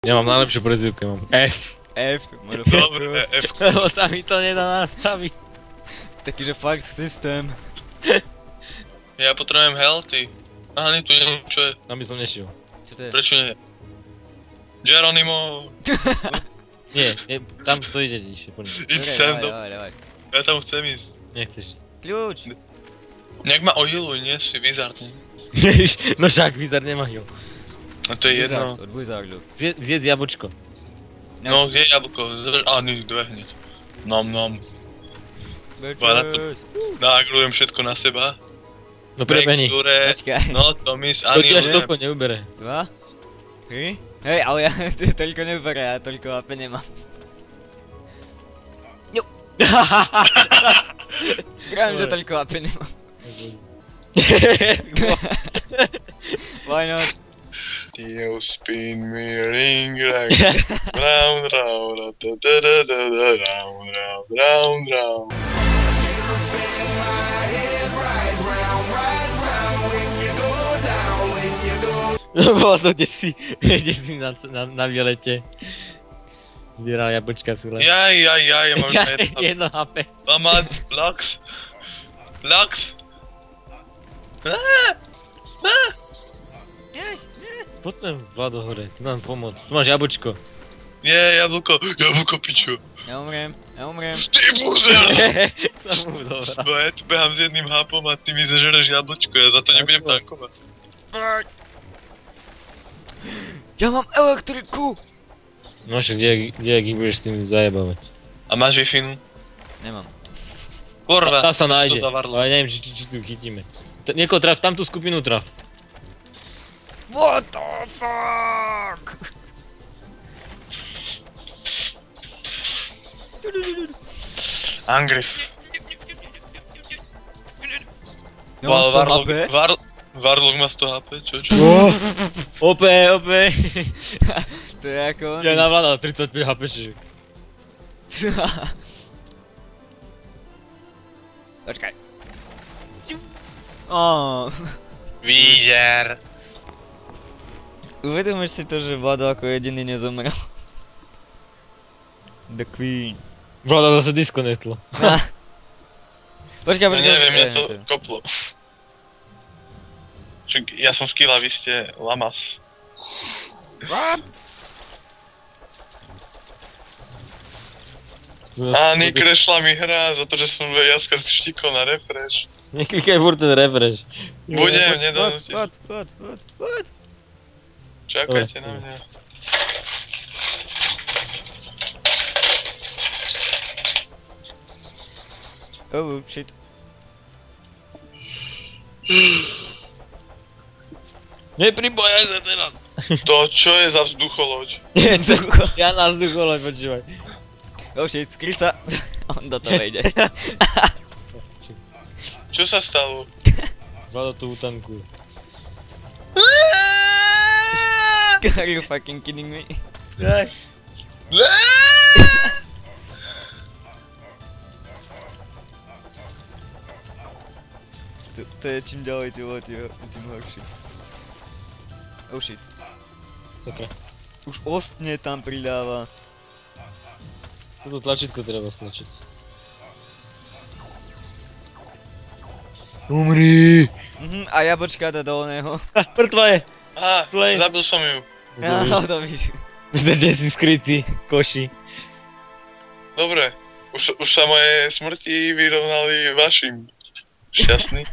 Ja mám najlepšiu prezývku, mám F. F, Dobre, F. Lebo sa mi to nedá nastaviť. taký, že fakt systém. Ja potrebujem healthy. Aha, nie tu neviem čo je. Tam by som nešiel. Čo to je? Prečo nie? Geronimo! Nie, tam to ide nižšie, poďme. Íď Dobre, sem, dávaj. ja tam chcem ísť. Nechceš ísť. Kľúč! Nejak ma ohiluj, nie? Si wizard, nie? No však, Wizard nemá heal. A to je jedno. Od Wizardu. Zjedz jablčko. No, kde je jablko? Á, nie, dve hneď. Nom nom. Bečus. Naagrujem všetko na seba. No prebehni. Mixture, Počkaj. no to mis, To ti až ani toľko neubere. 2, 3. Hej, ale ja toľko nebere, ja toľko AP nemám. Grám, že toľko AP nemám. Why not? You spin me ring like round round da da da da da round round round round. Bolo to kde si na violete. Zbieral jablčka sú len. Jaj, ja mám Jedno HP. Mamad, Lux. Lux. Poď sem, Vlado, hore, ti mám pomôcť. Tu máš jablčko. Nie, jablko piču. Ja umriem. Ty buzer! To mu dobrá. Bo ja tu behám s jedným hapom a ty mi zažereš jablčko, ja za to nebudem tankovať. Ja mám elektriku! No však, kde ich budeš s tým zajebávať? A máš Wi-Fi? Nemám. Kurva, Tá sa nájde, to zavarlo. ale neviem, či tu chytíme. Niekoho traf, tam tú skupinu traf. What the fuck? Angry. Ja mám 100 HP? Warlock má 100 HP, čo? Ope. To je ako on. Ja navládal 35 HP, čiže. Počkaj. Oh. Výžer. Uvedomíš si to, že Vlado ako jediný nezomrel? The Queen. Vlada zase disconnectlo. Počkaj. Ja neviem, mňa to koplo. Však ja som skill a vy ste lamas. What? Ani krešla mi hra za to, že som jaska štikol na refresh. Neklikaj furt ten refresh. Budem, nedonútiť. What? Čakajte na mňa. Oh shit. Nepripojaj sa teraz. To čo je za vzducholoď? Nie, ja na vzduchole, počúvaj. Oh shit, skryl sa. On do toho ide. Čo sa stalo? Vlado tu utankuje. Are you fucking kidding me? To je čím ďalej tým horšie. Oh shit. Také. Už ostne tam pridáva. Toto tlačítko treba stlačiť. Umri! A jablčka dá do oného. Mŕtva je! Aha, Slay. zabil som ju. Ja, to víš. Kde si skrytý, koši. Dobre, už sa moje smrti vyrovnali vašim. Šťastný.